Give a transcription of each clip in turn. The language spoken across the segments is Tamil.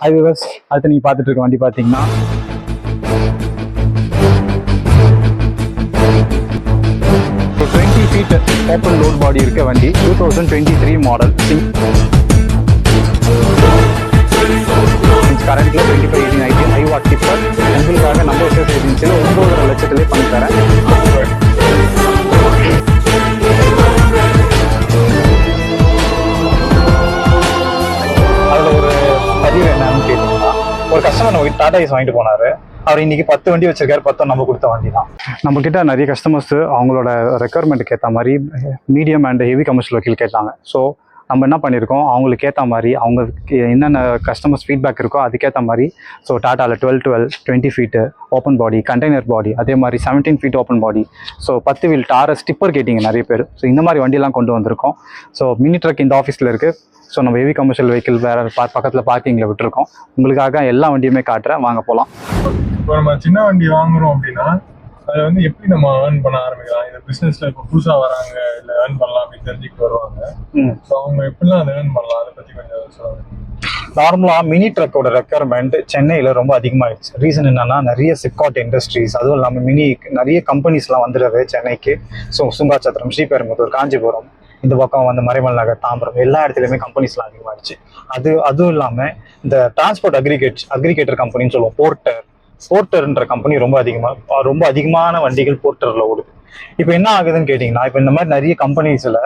ஹை வியூவர்ஸ், அடுத்து நீங்கள் பார்த்துட்டு இருக்க வண்டி பார்த்தீங்கன்னா ஒரு 20 feet ஓப்பன் லோட் பாடி இருக்க வண்டி 2023 மாடல். கரண்ட்ல 2580 ஹை வாட் டிப்பர் உங்களுக்காக நம்ம எஸ்எஸ் ஏஜென்சியில் 9.5 லட்சத்திலே பண்ணி தரேன். அதில் ஒரு பதிவு என்னன்னு கேட்டீங்கன்னா, ஒரு கஸ்டமர் நம்ம டாடா ஏஸ் வாங்கிட்டு போனாரு. அவர் இன்னைக்கு 10 வண்டி வச்சிருக்காரு. 10 நம்ம கொடுத்த வண்டி தான். நம்ம கிட்ட நிறைய கஸ்டமர்ஸ் அவங்களோட ரெக்குயர்மெண்ட்டுக்கு ஏற்ற மாதிரி medium and heavy commercial vehicle கேட்டாங்க. ஸோ நம்ம என்ன பண்ணியிருக்கோம், அவங்களுக்கு ஏற்ற மாதிரி அவங்களுக்கு என்னென்ன கஸ்டமர்ஸ் ஃபீட்பேக் இருக்கோ அதுக்கேற்ற மாதிரி ஸோ டாட்டாவில் 12 20 feet open body, container body, அதே மாதிரி 17 feet open body, so 10 wheel Taurus tipper கேட்டிங்க நிறைய பேர். ஸோ இந்த மாதிரி வண்டியெல்லாம் கொண்டு வந்திருக்கோம். ஸோ மினி ட்ரக் இந்த ஆஃபீஸில் இருக்குது. ஸோ நம்ம ஹெவி கமர்ஷியல் வெஹிக்கிள் வேறு பக்கத்தில் பார்க்கிங்கில் விட்டுருக்கோம். உங்களுக்காக எல்லா வண்டியுமே காட்டுறேன், வாங்க போகலாம். இப்போ நம்ம சின்ன வண்டி வாங்குறோம் அப்படின்னா அதை வந்து எப்படி நம்ம ஏர்ன் பண்ண ஆரம்பிக்கலாம்? இந்த பிசினஸ்ல இப்போ புதுசா வராங்க இல்லை ஏர்ன் பண்ணலாம் அப்படின்னு தெரிஞ்சுக்கிட்டு வருவாங்க. ஸோ அவங்க எப்படிலாம் அதை ஏர்ன் பண்ணலாம், அதை பத்தி கொஞ்சம் சொல்லுவாங்க. நார்மலாக மினி ட்ரக்கோட ரெக்குயர்மெண்ட் சென்னையில் ரொம்ப அதிகமாகிடுச்சு. ரீசன் என்னன்னா, நிறைய சிப்காட் இண்டஸ்ட்ரீஸ், அதுவும் இல்லாமல் நிறைய கம்பெனிஸ்லாம் வந்துடுது சென்னைக்கு. ஸோ சுங்காச்சத்திரம், ஸ்ரீபெரும்புதூர், காஞ்சிபுரம், இந்த பக்கம் வந்து மறைமல் நகர், தாம்பரம், எல்லா இடத்துலையுமே கம்பெனிஸ்லாம் அதிகமாகிடுச்சு. அதுவும் இல்லாமல் இந்த டிரான்ஸ்போர்ட் அக்ரிகேட்டர் கம்பெனின்னு சொல்லுவோம், போர்ட்டர்ன்ற கம்பெனி ரொம்ப அதிகமான வண்டிகள் போர்ட்டரில் ஓடுது. இப்போ என்ன ஆகுதுன்னு கேட்டிங்கன்னா, இப்போ இந்த மாதிரி நிறைய கம்பெனிஸில்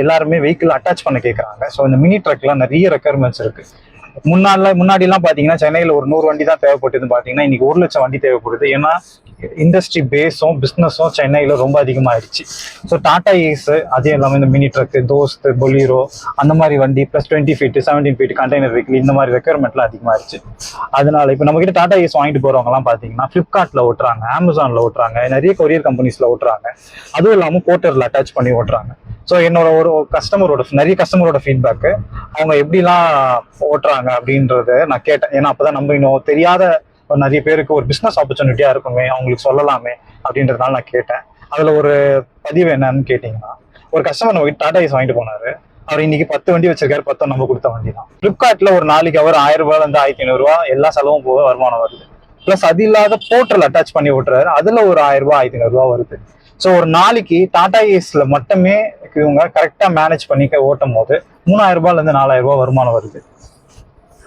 எல்லாருமே வெஹிக்கிள் அட்டாச் பண்ண கேட்குறாங்க. ஸோ இந்த மினி ட்ரக்லாம் நிறைய ரெக்குயர்மெண்ட்ஸ் இருக்குது. முன்னாடிலாம் பார்த்தீங்கன்னா சென்னையில் ஒரு 100 வண்டி தான் தேவைப்பட்டதுன்னு பார்த்தீங்கன்னா இன்னைக்கு 1 லட்சம் வண்டி தேவைப்படுது. ஏன்னா இண்டஸ்ட்ரி பேஸும் பிஸ்னஸும் சென்னையில் ரொம்ப அதிகமாகிடுச்சு. ஸோ டாடா ஏஸ், அதே இல்லாமல் இந்த மினி ட்ரக்கு, தோஸ்த், பொலீரோ, அந்த மாதிரி வண்டி plus 20 feet 17 feet container vehicle, இந்த மாதிரி ரெக்குயர்மெண்ட்லாம் அதிகமாகிடுச்சு. அதனால இப்போ நம்மகிட்ட டாடா ஏஸ் வாங்கிட்டு போகிறவங்கலாம் பார்த்தீங்கன்னா ஃப்ளிப்கார்ட்டில் ஓட்டுறாங்க, அமேசானில் ஓட்டுறாங்க, நிறைய கொரியர் கம்பெனிஸில் ஓட்டுறாங்க. அதுவும் இல்லாமல் போர்ட்டரில் அட்டாச் பண்ணி ஓட்டுறாங்க. ஸோ என்னோட நிறைய கஸ்டமரோட ஃபீட்பேக்கு அவங்க எப்படிலாம் ஓட்டுறாங்க அப்படின்றத நான் கேட்டேன். ஏன்னா அப்போதான் நம்ம இன்னும் தெரியாத நிறைய பேருக்கு ஒரு பிஸ்னஸ் ஆப்பர்ச்சுனிட்டியா இருக்குமே, அவங்களுக்கு சொல்லலாமே அப்படின்றதுனால நான் கேட்டேன். அதில் ஒரு பதிவு என்னன்னு கேட்டிங்கன்னா, ஒரு கஸ்டமர் நம்ம டாடா ஏஸ் வாங்கிட்டு போனாரு. அவர் இன்னைக்கு 10 வண்டி வச்சிருக்காரு. 10 நம்ம கொடுத்த வண்டி தான். ஃப்ளிப்கார்ட்ல ஒரு நாளைக்கு அவர் 1000 ரூபாயிலிருந்து 1500 எல்லா செலவும் போக வருமானம் வருது. பிளஸ் அது இல்லாத போர்ட்டல் அட்டாச் பண்ணி ஓட்டுறாரு. அதுல ஒரு 1000 ரூபாய் 1500 வருது. ஸோ ஒரு நாளைக்கு டாடா ஏஸ்ல மட்டுமே இவங்க கரெக்டா மேனேஜ் பண்ணி ஓட்டும் போது 3000 ரூபாயிலிருந்து 4000 ரூபாய் வருமானம் வருது.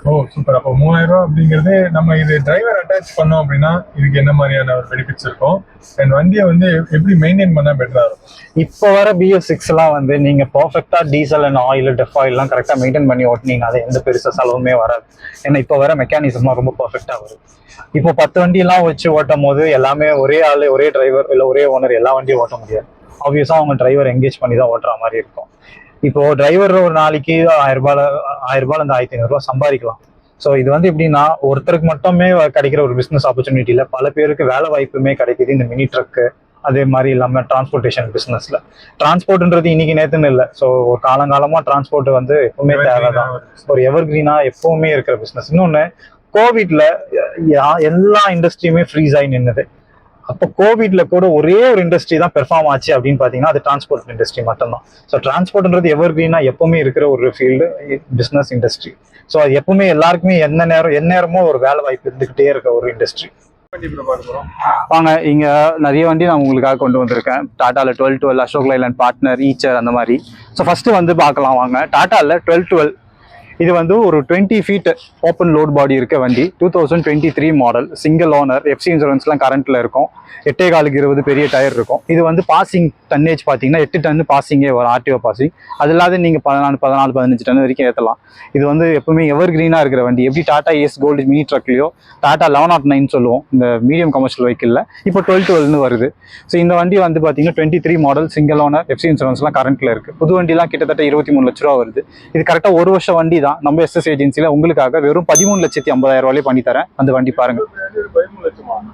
ஓ சூப்பர். அப்போ 3000 ரூபாய் அப்படிங்கிறது நம்ம இது டிரைவர் அட்டாச் பண்ணோம் அப்படின்னா இதுக்கு என்ன மாதிரியான ஒரு பெனிஃபிட்ஸ் இருக்கும்? அண்ட் வண்டியை வந்து எப்படி மெயின்டைன் பண்ணா பெட்டரா இருக்கும்? இப்போ வர BS6 வந்து நீங்க பர்ஃபெக்டா டீசல் அண்ட் ஆயில், டெஃப் ஆயில்லாம் கரெக்டா மெயின்டைன் பண்ணி ஓட்டினீங்க, அது எந்த பெருசா செலவுமே வராது. ஏன்னா இப்போ வர மெக்கானிசம்லாம் ரொம்ப பர்ஃபெக்டா வருது. இப்போ 10 வண்டியெல்லாம் வச்சு ஓட்டும் போது எல்லாமே ஒரே ஆள், ஒரே டிரைவர் இல்லை ஒரே ஓனர் எல்லா வண்டியும் ஓட்ட முடியாது. ஆப்வியஸா அவங்க டிரைவர் என்கேஜ் பண்ணி தான் ஓட்டுற மாதிரி இருக்கும். இப்போ டிரைவர் ஒரு நாளைக்கு 1000 ரூபாயிலிருந்து 1500 சம்பாதிக்கலாம். ஸோ இது வந்து எப்படின்னா, ஒருத்தருக்கு மட்டுமே கிடைக்கிற ஒரு பிஸ்னஸ் ஆப்பர்ச்சுனிட்டியில பல பேருக்கு வேலை வாய்ப்புமே கிடைக்குது இந்த மினி ட்ரக்கு. அதே மாதிரி இல்லாமல் டிரான்ஸ்போர்ட்டேஷன் பிஸ்னஸ்ல டிரான்ஸ்போர்ட்ன்றது இன்னைக்கு நேற்றுன்னு இல்லை. ஸோ ஒரு காலங்காலமா டிரான்ஸ்போர்ட் வந்து எப்பவுமே தேவைதான். ஒரு எவர் கிரீனா எப்பவுமே இருக்கிற பிஸ்னஸ். இன்னொன்னு, கோவிட்ல எல்லா இண்டஸ்ட்ரியுமே ஃப்ரீஸ் ஆகி நின்னுது. அப்போ கோவிட்ல கூட ஒரே ஒரு இண்டஸ்ட்ரி தான் பெர்ஃபார்ம் ஆச்சு அப்படின்னு பார்த்தீங்கன்னா அது டிரான்ஸ்போர்ட் இண்டஸ்ட்ரி மட்டும்தான். ஸோ டிரான்ஸ்போர்ட்ன்றது எவர் கிரீனா எப்பவுமே இருக்கிற ஒரு ஃபீல்டு பிஸ்னஸ் இண்டஸ்ட்ரி. ஸோ அது எப்பவுமே எல்லாருக்குமே எந்நேரமும் ஒரு வேலை வாய்ப்பு இருந்துகிட்டே இருக்க ஒரு இண்டஸ்ட்ரி. வாங்க, இங்க நிறைய வண்டி நான் உங்களுக்காக கொண்டு வந்திருக்கேன். டாட்டால 12 அசோக் லைலாண்ட், பார்ட்னர், ஈச்சர், அந்த மாதிரி. ஸோ ஃபர்ஸ்ட் வந்து பார்க்கலாம் வாங்க. டாட்டால 12 இது வந்து ஒரு 20 ஃபீட் ஓப்பன் லோட் பாடி இருக்க வண்டி, 2023 மாடல், சிங்கிள் ஓனர், எஃப்சி இன்சூரன்ஸ்லாம் கரண்ட்ல இருக்கும். 8.4 பெரிய டயர் இருக்கும். இது வந்து பாசிங் டன்னேஜ் பார்த்தீங்கன்னா 8 டன் பாசிங்கே வரும், ஆர்டிஓ பாசிங். அது இல்லாத நீங்கள் 14, 15 டன் வரைக்கும் ஏற்றலாம். இது வந்து எப்பவுமே எவர் கிரீனாக இருக்கிற வண்டி. எப்படி டாடா ஏஸ் கோல்டு மினி ட்ரக்லையோ டாடா 1109 சொல்லுவோம் இந்த மீடியம் கமர்ஷியல் வெஹிக்கிளில், இப்போ 12 வருது. ஸோ இந்த வண்டி வந்து பார்த்தீங்கன்னா 23 மாடல், சிங்கிள் ஓனர், எஃப்சி இன்சூரன்ஸ்லாம் கரண்ட்ல இருக்கு. புது வண்டிலாம் கிட்டத்தட்ட 23 லட்ச ரூபா வருது. இது கரெக்டாக 1 வருஷம் வண்டி தான். நம்ம எஸ்எஸ் ஏஜென்சியில் உங்களுக்காக வெறும் 13,50,000 ரூபாயிலே பண்ணி தரேன். அந்த வண்டி பாருங்க.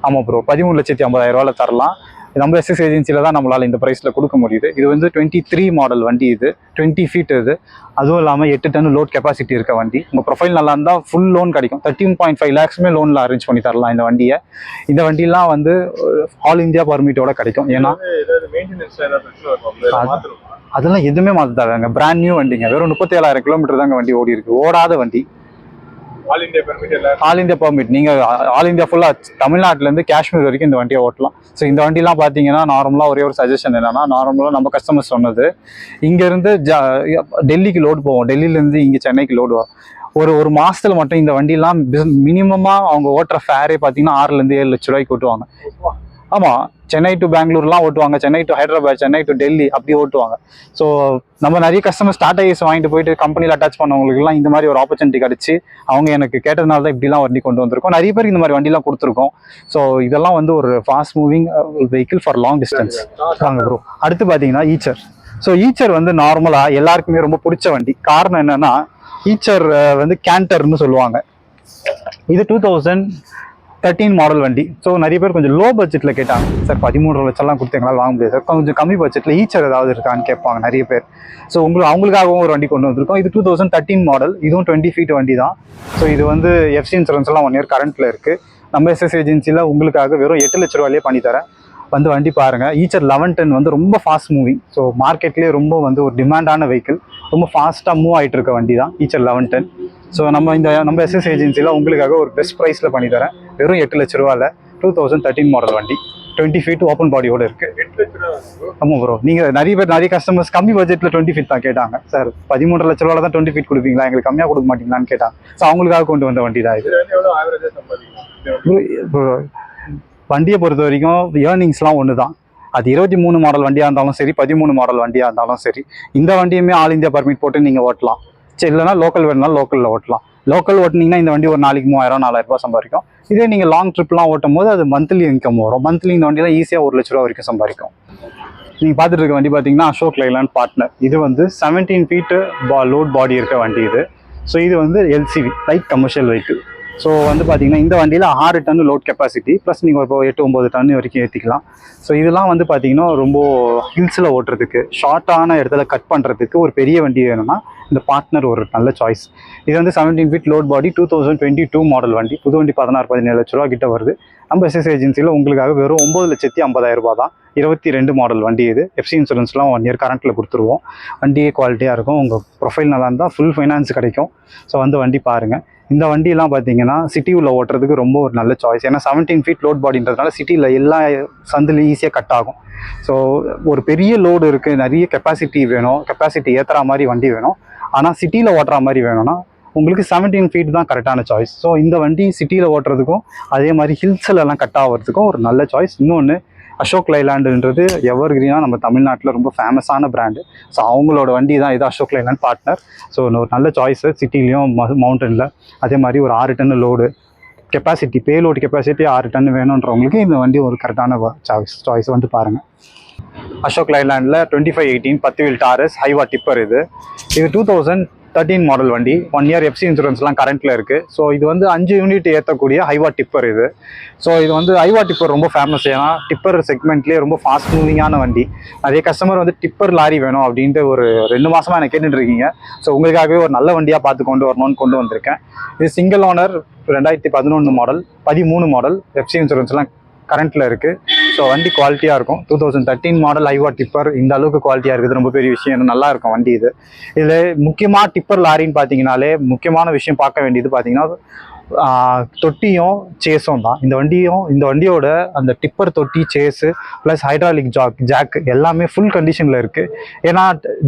ஆமா ப்ரோ, 13,50,000 தரலாம். நம்ம எஸ்எஸ் ஏஜென்சியில் தான் நம்மளால் இந்த ப்ரைஸில் கொடுக்க முடியுது. இது வந்து 23 மாடல் வண்டி, இது 20 ஃபீட் இது. அதுவும் இல்லாமல் 8 டன் லோட் கெப்பாசிட்டி இருக்க வண்டி. உங்கள் ப்ரொஃபைல் நல்லா இருந்தால் ஃபுல் லோன் கிடைக்கும். 13.5 lakhs லோனில் அரேஞ்ச் பண்ணி தரலாம் இந்த வண்டியை. இந்த வண்டிலாம் வந்து ஆல் இந்தியா பர்மிட்டோட கிடைக்கும். ஏன்னா அதெல்லாம் எதுவுமே மாற்ற தேவைங்க, பிராண்ட் நியூ வண்டிங்க. வெறும் 37,000 கிலோமீட்டர் தாங்க வண்டி ஓடி இருக்கு, ஓடாத வண்டி. ஆல் இந்தியா பெர்மிட் இல்ல? All India permit. நீங்க ஆல் இந்தியா ஃபுல்லா தமிழ்நாட்டுல இருந்து காஷ்மீர் வரைக்கும் இந்த வண்டியை ஓட்டலாம். ஸோ இந்த வண்டிலாம் பாத்தீங்கன்னா நார்மலா ஒரே ஒரு சஜஷன் என்னன்னா, நார்மலா நம்ம கஸ்டமர் சொன்னது, இங்க இருந்து டெல்லிக்கு லோடு போவோம், டெல்லியில இருந்து இங்க சென்னைக்கு லோடு வரும். ஒரு மாசத்துல மட்டும் இந்த வண்டிலாம் மினிமமா அவங்க ஓட்டுற ஃபேரே பாத்தீங்கன்னா 6 ல இருந்து 7 லட்சம் ரூபாய்க்கு ஓட்டுவாங்க. ஆமா, சென்னை டு பெங்களூர்லாம் ஓட்டுவாங்க, சென்னை டு ஹைதராபாத், சென்னை டு டெல்லி அப்படி ஓட்டுவாங்க. ஸோ நம்ம நிறைய கஸ்டமர்ஸ் டாடா ஏஸ் வாங்கிட்டு போயிட்டு கம்பெனியில் அட்டாச் பண்ணவங்களுக்குலாம் இந்த மாதிரி ஒரு ஆப்பர்ச்சுனிட்டி கிடச்சி அவங்க எனக்கு கேட்டதுனால தான் இப்படிலாம் வண்டி கொண்டு வந்திருக்கோம். நிறைய பேருக்கு இந்த மாதிரி வண்டிலாம் கொடுத்துருக்கோம். ஸோ இதெல்லாம் வந்து ஒரு fast moving vehicle for long distance. வாங்க ப்ரோ. அடுத்து பார்த்தீங்கன்னா ஈச்சர். ஸோ ஈச்சர் வந்து நார்மலாக எல்லாருக்குமே ரொம்ப பிடிச்ச வண்டி. காரணம் என்னன்னா, ஈச்சர் வந்து கேண்டர்னு சொல்லுவாங்க. இது 2013 மாடல் வண்டி. ஸோ நிறைய பேர் கொஞ்சம் லோ பட்ஜெட்டில் கேட்டாங்க, சார் 13 லட்சம்லாம் கொடுத்து எங்களால் வாங்க முடியாது சார், கொஞ்சம் கம்மி பட்ஜெட்டில் ஈச்சர் ஏதாவது இருக்கான்னு கேட்பாங்க நிறைய பேர். ஸோ அவங்களுக்காகவும் ஒரு வண்டி கொண்டு வந்திருக்கோம். இது 2013 மாடல், இதுவும் 20 ஃபீட் வண்டி தான். ஸோ இது வந்து எஃப்சி இன்சூரன்ஸ்லாம் 1 இயர் கரண்ட்டில் இருக்குது. நம்ம எஸ்எஸ் ஏஜென்சியில் உங்களுக்காக வெறும் 8 லட்ச ரூபாயிலே பண்ணித்தரேன். வந்து வண்டி பாருங்கள். ஈச்சர் 1110 வந்து ரொம்ப ஃபாஸ்ட் மூவிங். ஸோ மார்க்கெட்லேயே ரொம்ப வந்து ஒரு டிமாண்டான வெஹிக்கிள், ரொம்ப ஃபாஸ்ட்டாக மூவ் ஆகிட்டு இருக்க வண்டி தான் ஈச்சர் 1110. ஸோ நம்ம எஸ்எஸ் ஏஜென்சியில் உங்களுக்காக ஒரு பெஸ்ட் ப்ரைஸில் பண்ணித்தரேன், வெறும் 8 லட்ச ரூபாயில். 2013 மாடல் வண்டி, 20 ஃபீட் ஓப்பன் பாடியோட இருக்கு. ஆமாம் ப்ரோ. நீங்கள் நிறைய கஸ்டமர்ஸ் கம்மி பட்ஜெட்டில் 20 ஃபீட் தான் கேட்டாங்க, சார் 13 லட்ச ரூபாயில் தான் 20 ஃபீட் கொடுப்பீங்களா, எங்களுக்கு கம்மியாக கொடுக்க மாட்டீங்களான்னு கேட்டாங்க. ஸோ அவங்களுக்காக கொண்டு வந்த வண்டி தான் இது. வண்டியை பொறுத்த வரைக்கும் ஏர்னிங்ஸ்லாம் ஒன்று தான். அது 23 மாடல் வண்டியாக இருந்தாலும் சரி, 13 மாடல் வண்டியாக இருந்தாலும் சரி, இந்த வண்டியுமே ஆல் இந்தியா பர்மிட் போட்டு நீங்கள் ஓட்டலாம். சரி, இல்லைனா லோக்கல் வேணுனாலும் லோக்கலில் ஓட்டலாம். லோக்கல் ஓட்டினீங்கன்னா இந்த வண்டி ஒரு நாளைக்கு 3000-4000 ரூபாய் சம்பாதிக்கும். இதே நீங்கள் லாங் ட்ரிப்லாம் ஓட்டும் போது அது மந்த்லி இன்கம் வரும். மந்த்லி இந்த வண்டியெலாம் ஈஸியாக 1 லட்ச ரூபா வரைக்கும் சம்பாதிக்கும். நீங்கள் பார்த்துட்டு இருக்க வண்டி பார்த்தீங்கன்னா அசோக் லைலாண்ட் பார்ட்னர். இது வந்து 17 ஃபீட்டு லோட் பாடி இருக்க வண்டி இது. ஸோ இது வந்து LCV, light commercial vehicle. So வந்து பார்த்தீங்கன்னா இந்த வண்டியில் 6 டன் லோட் கெப்பாசிட்டி, ப்ளஸ் நீங்கள் இப்போ 8-9 டன் வரைக்கும் ஏற்றிக்கலாம். ஸோ இதெல்லாம் வந்து பார்த்தீங்கன்னா ரொம்ப ஹில்ஸில் ஓட்டுறதுக்கு, ஷார்ட்டான இடத்துல கட் பண்ணுறதுக்கு ஒரு பெரிய வண்டி வேணும்னா இந்த பார்ட்னர் ஒரு நல்ல சாய்ஸ். இது வந்து 17 ஃபீட் லோட் பாடி, 2022 மாடல் வண்டி. புது வண்டி 16-17 லட்ச ரூபா கிட்ட வருது. நம்ம எஸ்எஸ் ஏஜென்சியில் உங்களுக்காக வெறும் 9,50,000 ரூபா தான். 22 மாடல் வண்டி இது. எஃப்சி இன்சூரன்ஸ்லாம் 1 இயர் கரண்ட்டில் கொடுத்துருவோம். வண்டியே குவாலிட்டியாக இருக்கும். உங்கள் ப்ரொஃபைல் நல்லா இருந்தால் ஃபுல் ஃபைனான்ஸ் கிடைக்கும். ஸோ வந்து வண்டி பாருங்கள். இந்த வண்டியெல்லாம் பார்த்தீங்கன்னா சிட்டியில் ஓட்டுறதுக்கு ரொம்ப ஒரு நல்ல சாய்ஸ். ஏன்னா 17 ஃபீட் லோட் பாடின்றதுனால சிட்டியில் எல்லா சந்துலையும் ஈஸியாக கட் ஆகும். ஸோ ஒரு பெரிய லோடு இருக்குது, நிறைய கெப்பாசிட்டி வேணும், கெப்பாசிட்டி ஏற்றுற மாதிரி வண்டி வேணும். ஆனால் சிட்டியில் ஓட்டுற மாதிரி வேணும்னா உங்களுக்கு 17 ஃபீட் தான் கரெக்டான சாய்ஸ். ஸோ இந்த வண்டி சிட்டியில் ஓட்டுறதுக்கும் அதே மாதிரி ஹில்ஸ்லலாம் கட் ஆகிறதுக்கும் ஒரு நல்ல சாய்ஸ். இன்னொன்று, அசோக் லைலாண்டுன்றது எவர் கிரீனாக நம்ம தமிழ்நாட்டில் ரொம்ப ஃபேமஸான பிராண்டு. ஸோ அவங்களோட வண்டி தான் இது, அசோக் லைலாண்ட் பார்ட்னர். ஸோ ஒரு நல்ல சாய்ஸு சிட்டிலையும் மவுண்டனில். அதே மாதிரி ஒரு 6 ton load capacity, payload capacity 6 ton வேணுன்றவங்களுக்கு இந்த வண்டி ஒரு கரெக்டான சாய்ஸ். வந்து பாருங்கள். அசோக் லைலாண்டில் 2518 10 வீல் டாரஸ் ஹைவா டிப்பர். இது 2013 மாடல் வண்டி. 1 இயர் எஃப்சி இன்சூரன்ஸ்லாம் கரண்ட்டில் இருக்குது. ஸோ இது வந்து 5 யூனிட் ஏற்றக்கூடிய ஹைவா டிப்பர் இது. ஸோ இது வந்து ஹைவா டிப்பர் ரொம்ப ஃபேமஸ். ஏன்னா டிப்பர் செக்மெண்ட்லேயே ரொம்ப ஃபாஸ்ட் மூவிங்கான வண்டி. நிறைய கஸ்டமர் வந்து டிப்பர் லாரி வேணும் அப்படின்ட்டு ஒரு 2 மாதமாக எனக்கு கேட்டுட்டு இருக்கீங்க. ஸோ உங்களுக்காகவே ஒரு நல்ல வண்டியாக பார்த்து கொண்டு வரணும்னு கொண்டு வந்திருக்கேன். இது single owner, 2011 model, 13 model, FC இன்சூரன்ஸ்லாம் கரண்ட்டில் இருக்குது. ஸோ வண்டி குவாலிட்டியாக இருக்கும். 2013 மாடல் ஐவா டிப்பர் இந்த அளவுக்கு குவாலிட்டியாக இருக்குது, ரொம்ப பெரிய விஷயம். நல்லா இருக்கும் வண்டி இது. இதில் முக்கியமாக டிப்பர் லாரின்னு பார்த்தீங்கன்னாலே முக்கியமான விஷயம் பார்க்க வேண்டியது பார்த்தீங்கன்னா தொட்டியும் சேஸும் தான். இந்த வண்டியோட அந்த டிப்பர் தொட்டி, சேஸு ப்ளஸ் ஹைட்ராலிக் ஜாக் எல்லாமே ஃபுல் கண்டிஷனில் இருக்குது. ஏன்னா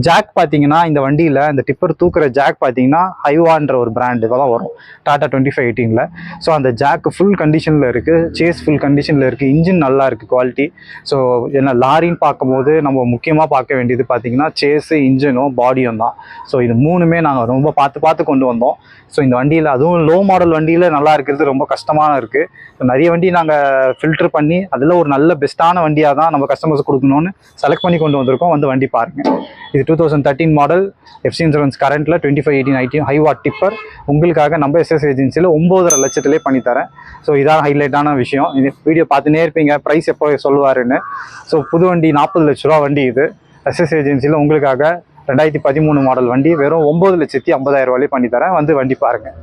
ஜாக் பார்த்தீங்கன்னா இந்த வண்டியில் இந்த டிப்பர் தூக்குற ஜாக் பார்த்தீங்கன்னா ஹைவான்ற ஒரு பிராண்டு தான் வரும், டாடா 2518. ஸோ அந்த ஜாக் ஃபுல் கண்டிஷனில் இருக்குது, சேஸ் ஃபுல் கண்டிஷனில் இருக்குது, இன்ஜின் நல்லா இருக்குது குவாலிட்டி. ஸோ ஏன்னா லாரின்னு பார்க்கும்போது நம்ம முக்கியமாக பார்க்க வேண்டியது பார்த்தீங்கன்னா சேஸு, இன்ஜினும், பாடியும் தான். ஸோ இது 3மே நாங்கள் ரொம்ப பார்த்து கொண்டு வந்தோம். ஸோ இந்த வண்டியில் அதுவும் லோ மாடல் வண்டியில் நல்லா இருக்கிறது ரொம்ப கஷ்டமான இருக்குது. ஸோ நிறைய வண்டி நாங்கள் ஃபில்டர் பண்ணி அதில் ஒரு நல்ல பெஸ்ட்டான வண்டியாக தான் நம்ம கஸ்டமர்ஸ் கொடுக்கணும்னு செலக்ட் பண்ணி கொண்டு வந்திருக்கோம். வந்து வண்டி பாருங்கள். இது 2013 மாடல், எஃப்சி இன்சூரன்ஸ் கரண்ட்டில் 2518 ஹைவா டிப்பர். உங்களுக்காக நம்ம எஸ்எஸ் ஏஜென்சியில் 9.5 லட்சத்திலே பண்ணித்தரேன். ஸோ இதான் ஹைலைட்டான விஷயம். இந்த வீடியோ பார்த்துனே இருப்பீங்க ப்ரைஸ் எப்போ சொல்லுவாருன்னு. ஸோ புது வண்டி 40 லட்ச ரூபா வண்டி இது. எஸ்எஸ் ஏஜென்சியில் உங்களுக்காக 2013 மாடல் வண்டி வெறும் 9,50,000 ரூபாயிலே பண்ணித்தரேன். வந்து வண்டி பாருங்கள்.